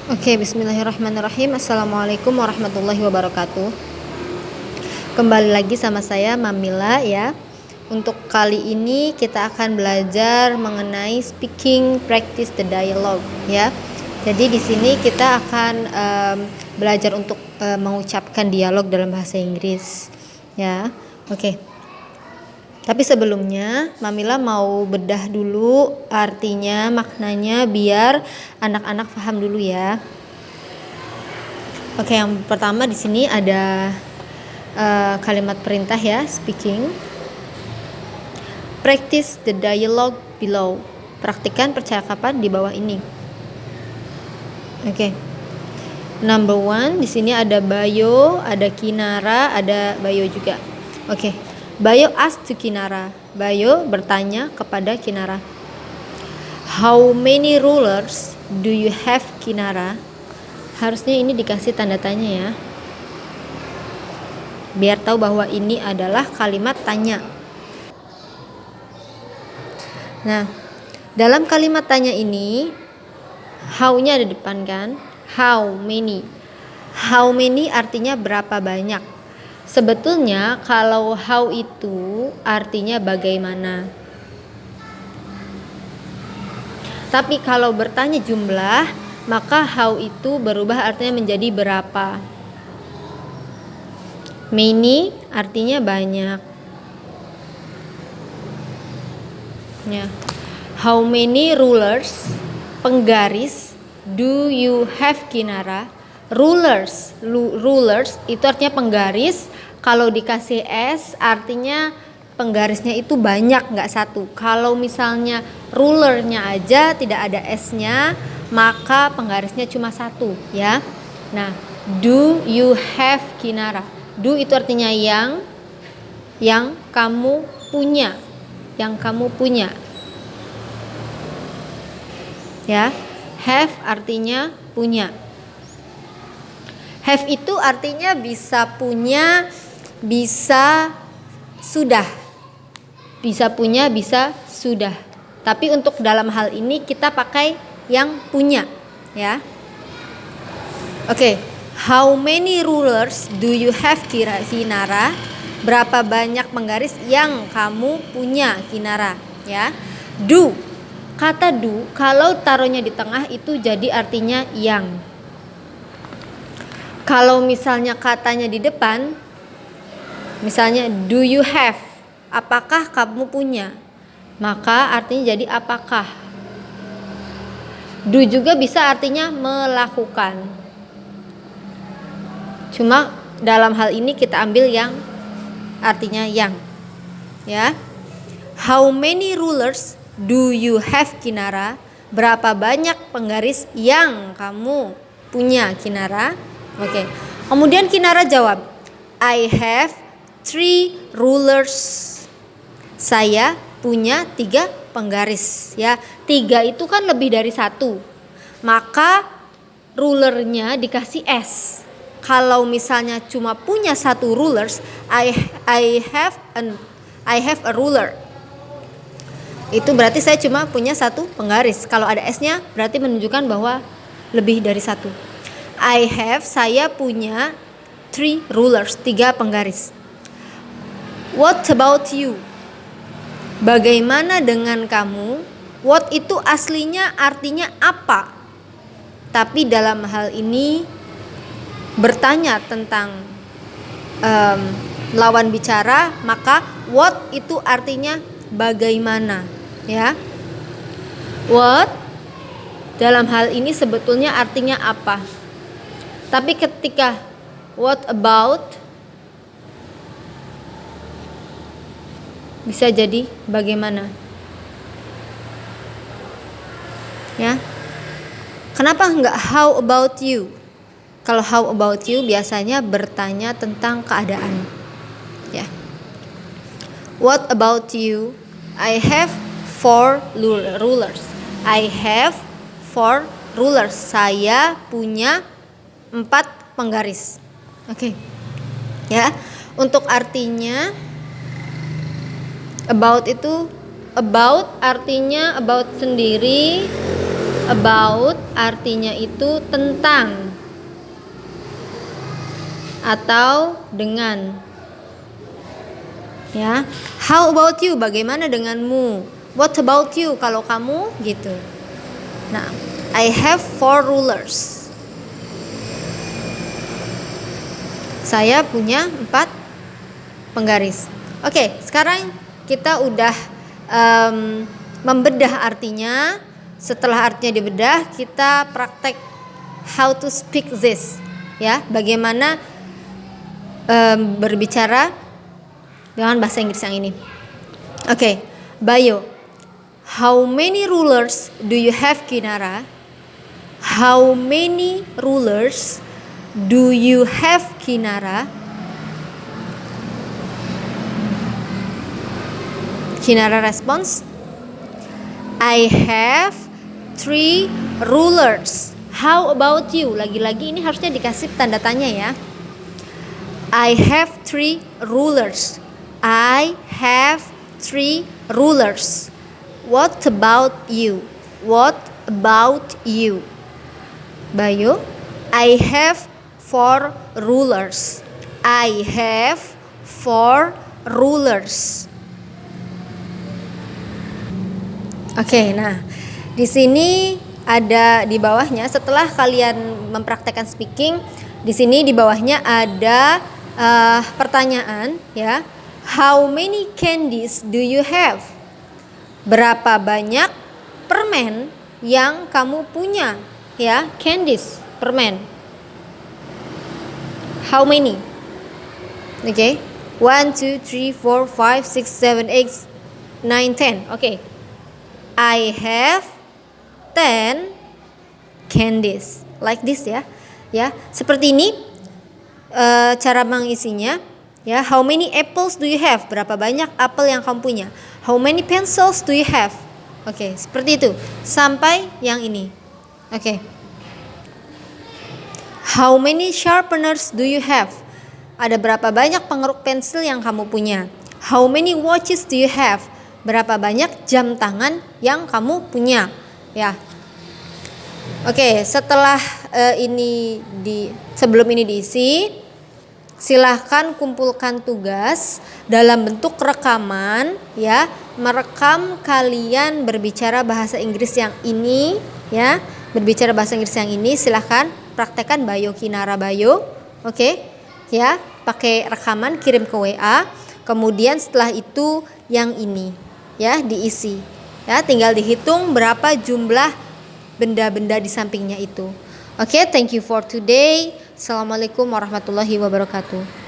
Oke, bismillahirrahmanirrahim. Assalamualaikum warahmatullahi wabarakatuh. Kembali lagi sama saya Mamila ya. Untuk kali ini kita akan belajar mengenai speaking practice the dialogue ya. Jadi di sini kita akan belajar untuk mengucapkan dialog dalam bahasa Inggris ya. Oke. Tapi sebelumnya Mamila mau bedah dulu artinya, maknanya biar anak-anak paham dulu ya. Oke, yang pertama di sini ada kalimat perintah ya, speaking. Practice the dialogue below. Praktikkan percakapan di bawah ini. Oke. Number 1 di sini ada Bayo, ada Kinara, ada Bayo juga. Oke. Bayo asked to Kinara. Bayo bertanya kepada Kinara. How many rulers do you have, Kinara? Harusnya ini dikasih tanda tanya ya. Biar tahu bahwa ini adalah kalimat tanya. Nah, dalam kalimat tanya ini how-nya ada di depan kan? How many? How many artinya berapa banyak? Sebetulnya kalau how itu artinya bagaimana. Tapi kalau bertanya jumlah, maka how itu berubah artinya menjadi berapa. Many artinya banyak. Ya. How many rulers, penggaris, do you have, Kinara? Rulers itu artinya penggaris. Kalau dikasih S artinya penggarisnya itu banyak, nggak satu. Kalau misalnya rulernya aja tidak ada S-nya, maka penggarisnya cuma satu ya. Nah, do you have, Kinara? Do itu artinya yang kamu punya, ya. Have artinya punya. Have itu artinya bisa punya, bisa sudah. Bisa punya, bisa sudah. Tapi untuk dalam hal ini kita pakai yang punya, ya. Oke. How many rulers do you have, Kinara? Berapa banyak penggaris yang kamu punya, Kinara, ya. Do. Kata do kalau taruhnya di tengah itu jadi artinya yang. Kalau misalnya katanya di depan, misalnya do you have, apakah kamu punya, maka artinya jadi apakah. Do juga bisa artinya melakukan. Cuma dalam hal ini kita ambil yang artinya yang, ya. How many rulers do you have, Kinara? Berapa banyak penggaris yang kamu punya, Kinara? Oke. Kemudian Kinara jawab, I have 3 rulers. Saya punya 3 penggaris, ya. 3 itu kan lebih dari 1. Maka rulernya dikasih S. Kalau misalnya cuma punya 1 rulers, I have a ruler. Itu berarti saya cuma punya 1 penggaris. Kalau ada S-nya berarti menunjukkan bahwa lebih dari 1. Saya punya 3 rulers, 3 penggaris. What about you? Bagaimana dengan kamu? What itu aslinya artinya apa? Tapi dalam hal ini bertanya tentang lawan bicara, maka what itu artinya bagaimana, ya. What dalam hal ini sebetulnya artinya apa? Tapi ketika what about bisa jadi bagaimana, ya. Kenapa enggak how about you? Kalau how about you biasanya bertanya tentang keadaan, ya. What about you? I have 4 rulers. I have 4 rulers. Saya punya 4 penggaris. Oke. Ya. Untuk artinya about itu, about artinya about sendiri, About artinya itu tentang atau dengan. Ya. How about you? Bagaimana denganmu? What about you? Kalau kamu gitu. Nah, I have 4 rulers. Saya punya 4 penggaris. Oke, sekarang kita udah membedah artinya. Setelah artinya dibedah, kita praktek how to speak this, ya, bagaimana berbicara dengan bahasa Inggris yang ini. Oke, Bayo, how many rulers do you have, Kinara? How many rulers do you have, Kinara? Kinara responds, I have 3 rulers. How about you? Lagi-lagi ini harusnya dikasih tanda tanya ya. I have 3 rulers. I have 3 rulers. What about you? What about you? Bayu, I have 4 rulers. I have 4 rulers. Oke, nah di sini ada di bawahnya, setelah kalian mempraktekkan speaking, di sini di bawahnya ada pertanyaan ya. How many candies do you have? Berapa banyak permen yang kamu punya? Ya, candies, permen. How many? Oke. 1, 2, 3, 4, 5, 6, 7, 8, 9, 10. Oke. I have 10 candies. Like this ya. Ya, seperti ini cara mengisinya. Ya, how many apples do you have? Berapa banyak apel yang kamu punya? How many pencils do you have? Oke, seperti itu. Sampai yang ini. Oke. How many sharpeners do you have? Ada berapa banyak pengeruk pensil yang kamu punya? How many watches do you have? Berapa banyak jam tangan yang kamu punya? Ya. Oke, setelah sebelum ini diisi, silahkan kumpulkan tugas dalam bentuk rekaman ya. Merekam kalian berbicara bahasa Inggris yang ini ya. Berbicara bahasa Inggris yang ini silahkan praktekkan Bayo Kinara Bayo. Oke. Ya, pakai rekaman kirim ke WA. Kemudian setelah itu yang ini ya diisi. Ya, tinggal dihitung berapa jumlah benda-benda di sampingnya itu. Oke, thank you for today. Assalamualaikum warahmatullahi wabarakatuh.